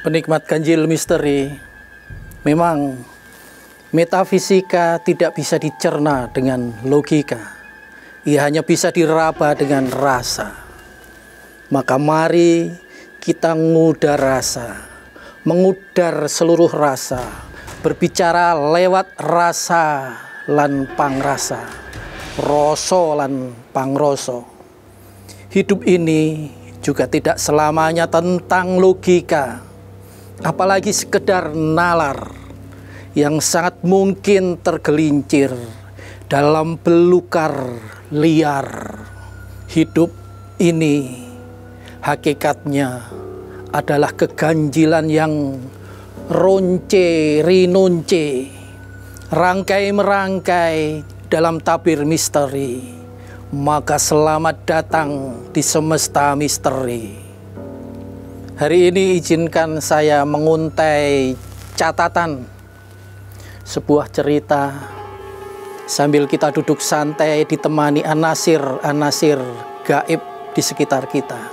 Penikmat ganjil misteri, memang metafisika tidak bisa dicerna dengan logika. Ia hanya bisa diraba dengan rasa. Maka mari kita ngudar rasa, mengudar seluruh rasa, berbicara lewat rasa lan pangrasa, rasa lan pangrasa. Hidup ini juga tidak selamanya tentang logika, apalagi sekedar nalar yang sangat mungkin tergelincir dalam belukar liar. Hidup ini hakikatnya adalah keganjilan yang ronce rinonce, rangkai merangkai dalam tabir misteri. Maka selamat datang di semesta misteri. Hari ini izinkan saya menguntai catatan sebuah cerita sambil kita duduk santai ditemani anasir-anasir gaib di sekitar kita.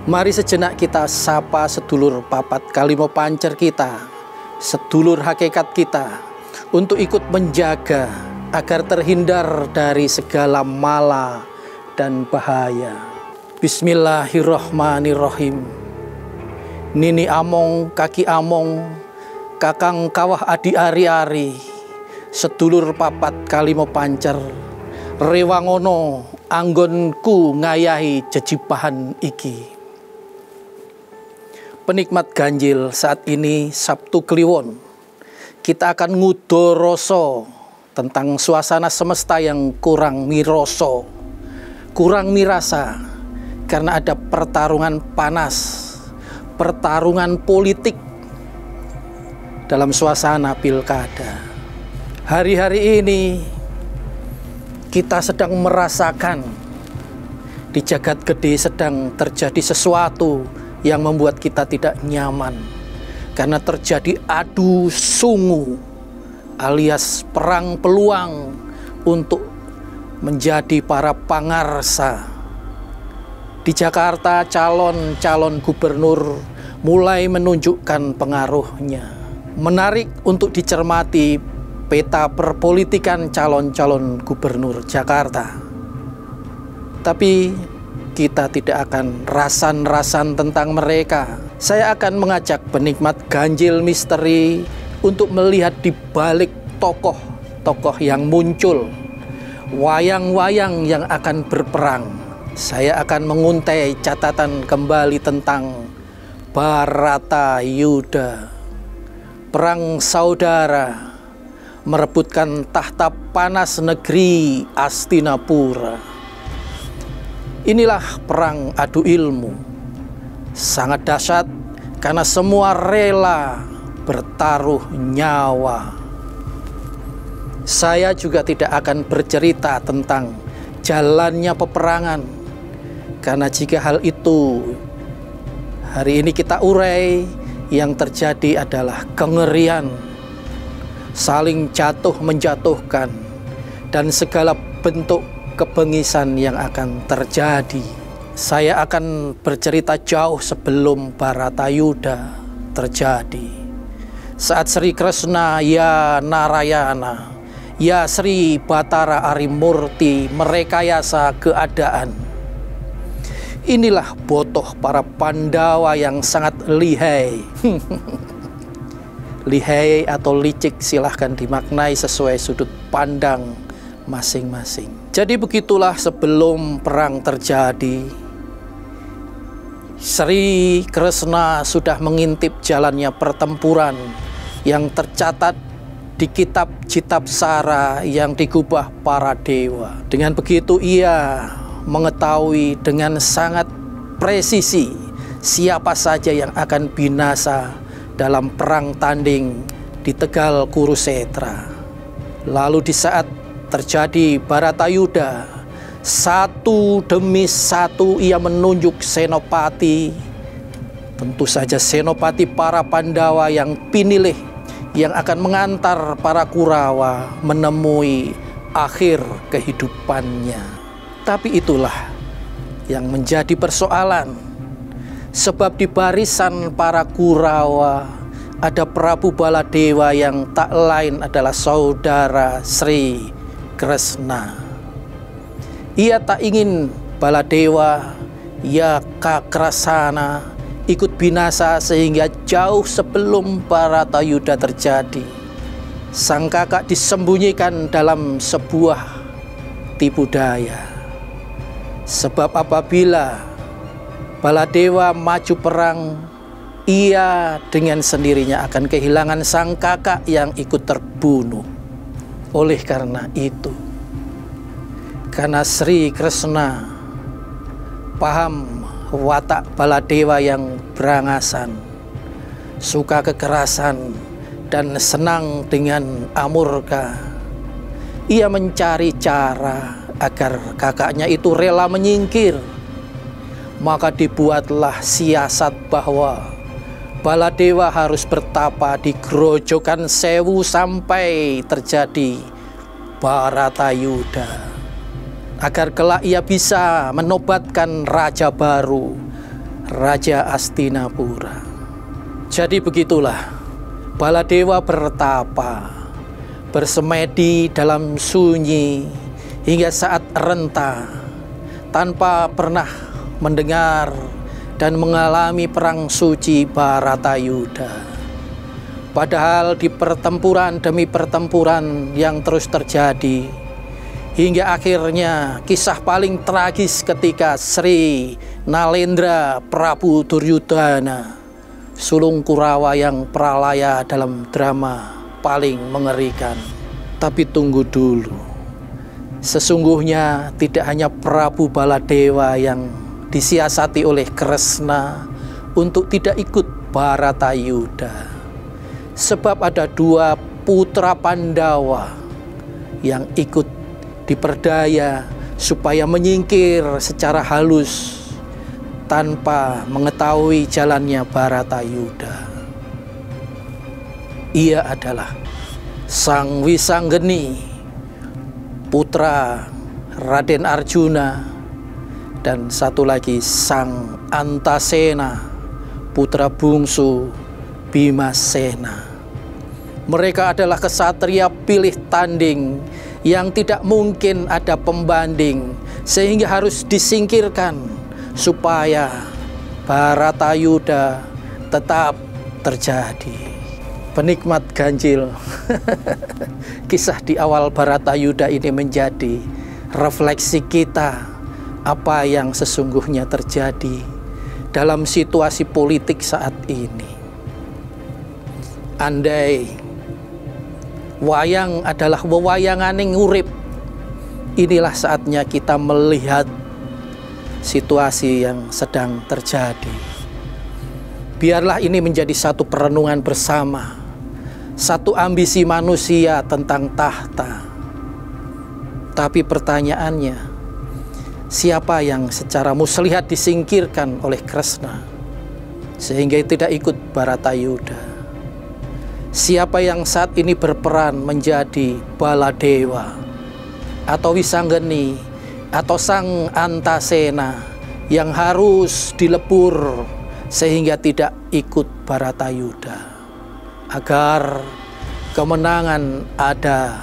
Mari sejenak kita sapa sedulur papat kalimo pancer kita, sedulur hakikat kita, untuk ikut menjaga agar terhindar dari segala mala dan bahaya. Bismillahirrahmanirrahim. Nini among, kaki among, kakang kawah adi ari-ari, sedulur papat kalimo pancer, rewangono anggonku ngayahi jejibahan iki. Penikmat ganjil, saat ini Sabtu Kliwon, kita akan ngudoroso tentang suasana semesta yang kurang miroso, kurang mirasa, karena ada pertarungan panas, pertarungan politik dalam suasana pilkada. Hari-hari ini kita sedang merasakan di jagat gede sedang terjadi sesuatu yang membuat kita tidak nyaman, karena terjadi adu sungu alias perang peluang untuk menjadi para pangarsa. Di Jakarta calon-calon gubernur mulai menunjukkan pengaruhnya. Menarik untuk dicermati peta perpolitikan calon-calon gubernur Jakarta. Tapi kita tidak akan rasan-rasan tentang mereka. Saya akan mengajak penikmat ganjil misteri untuk melihat di balik tokoh-tokoh yang muncul, wayang-wayang yang akan berperang. Saya akan menguntai catatan kembali tentang Bharatayuddha, perang saudara merebutkan tahta panas negeri Astinapura. Inilah perang adu ilmu, sangat dahsyat karena semua rela bertaruh nyawa. Saya juga tidak akan bercerita tentang jalannya peperangan, karena jika hal itu hari ini kita urai, yang terjadi adalah kengerian, saling jatuh menjatuhkan, dan segala bentuk kebengisan yang akan terjadi. Saya akan bercerita jauh sebelum Bharatayuddha terjadi. Saat Sri Krishna ya Narayana, ya Sri Batara Arimurti merekayasa keadaan. Inilah botoh para Pandawa yang sangat lihai. Lihai atau licik silahkan dimaknai sesuai sudut pandang masing-masing. Jadi begitulah sebelum perang terjadi, Sri Krishna sudah mengintip jalannya pertempuran yang tercatat di kitab Citabsara yang digubah para dewa. Dengan begitu ia mengetahui dengan sangat presisi siapa saja yang akan binasa dalam perang tanding di Tegal Kurusetra. Lalu di saat terjadi Bharatayuddha, satu demi satu ia menunjuk senopati, tentu saja senopati para Pandawa yang pinilih, yang akan mengantar para Kurawa menemui akhir kehidupannya. Tapi itulah yang menjadi persoalan. Sebab di barisan para Kurawa ada Prabu Baladewa yang tak lain adalah saudara Sri Kresna. Ia tak ingin Baladewa, ya Kakrasana, ikut binasa sehingga jauh sebelum Bharatayuddha terjadi. Sang kakak disembunyikan dalam sebuah tipu daya. Sebab apabila Baladewa maju perang, ia dengan sendirinya akan kehilangan sang kakak yang ikut terbunuh. Oleh karena itu, karena Sri Kresna paham watak Baladewa yang berangasan, suka kekerasan, dan senang dengan amurka, ia mencari cara agar kakaknya itu rela menyingkir. Maka dibuatlah siasat bahwa Baladewa harus bertapa di Grojogan Sewu sampai terjadi Bharatayuddha, agar kelak ia bisa menobatkan raja baru, Raja Astinapura. Jadi begitulah Baladewa bertapa, bersemedi dalam sunyi hingga saat renta, tanpa pernah mendengar dan mengalami perang suci Bharatayuddha. Padahal di pertempuran demi pertempuran yang terus terjadi, hingga akhirnya kisah paling tragis ketika Sri Nalendra Prabu Duryudana, sulung Kurawa yang pralaya dalam drama paling mengerikan. Tapi tunggu dulu, sesungguhnya tidak hanya Prabu Baladewa yang disiasati oleh Kresna untuk tidak ikut Bharatayuddha. Sebab ada 2 putra Pandawa yang ikut diperdaya supaya menyingkir secara halus tanpa mengetahui jalannya Bharatayuddha. Ia adalah Sang Wisanggeni, putra Raden Arjuna, dan satu lagi Sang Antasena, putra bungsu Bimasena. Mereka adalah kesatria pilih tanding yang tidak mungkin ada pembanding, sehingga harus disingkirkan supaya Bharatayuddha tetap terjadi. Penikmat ganjil, kisah di awal Bharatayuddha ini menjadi refleksi kita apa yang sesungguhnya terjadi dalam situasi politik saat ini. Andai wayang adalah wewayanganing urip, inilah saatnya kita melihat situasi yang sedang terjadi. Biarlah ini menjadi satu perenungan bersama, satu ambisi manusia tentang tahta. Tapi pertanyaannya, siapa yang secara muslihat disingkirkan oleh Kresna sehingga tidak ikut Bharatayuddha? Siapa yang saat ini berperan menjadi Baladewa atau Wisanggeni atau Sang Antasena yang harus dilebur sehingga tidak ikut Bharatayuddha, agar kemenangan ada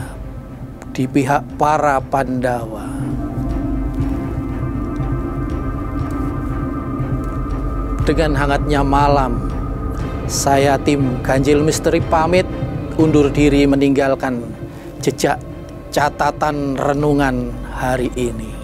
di pihak para Pandawa. Dengan hangatnya malam, saya tim Ganjil Misteri pamit undur diri meninggalkan jejak catatan renungan hari ini.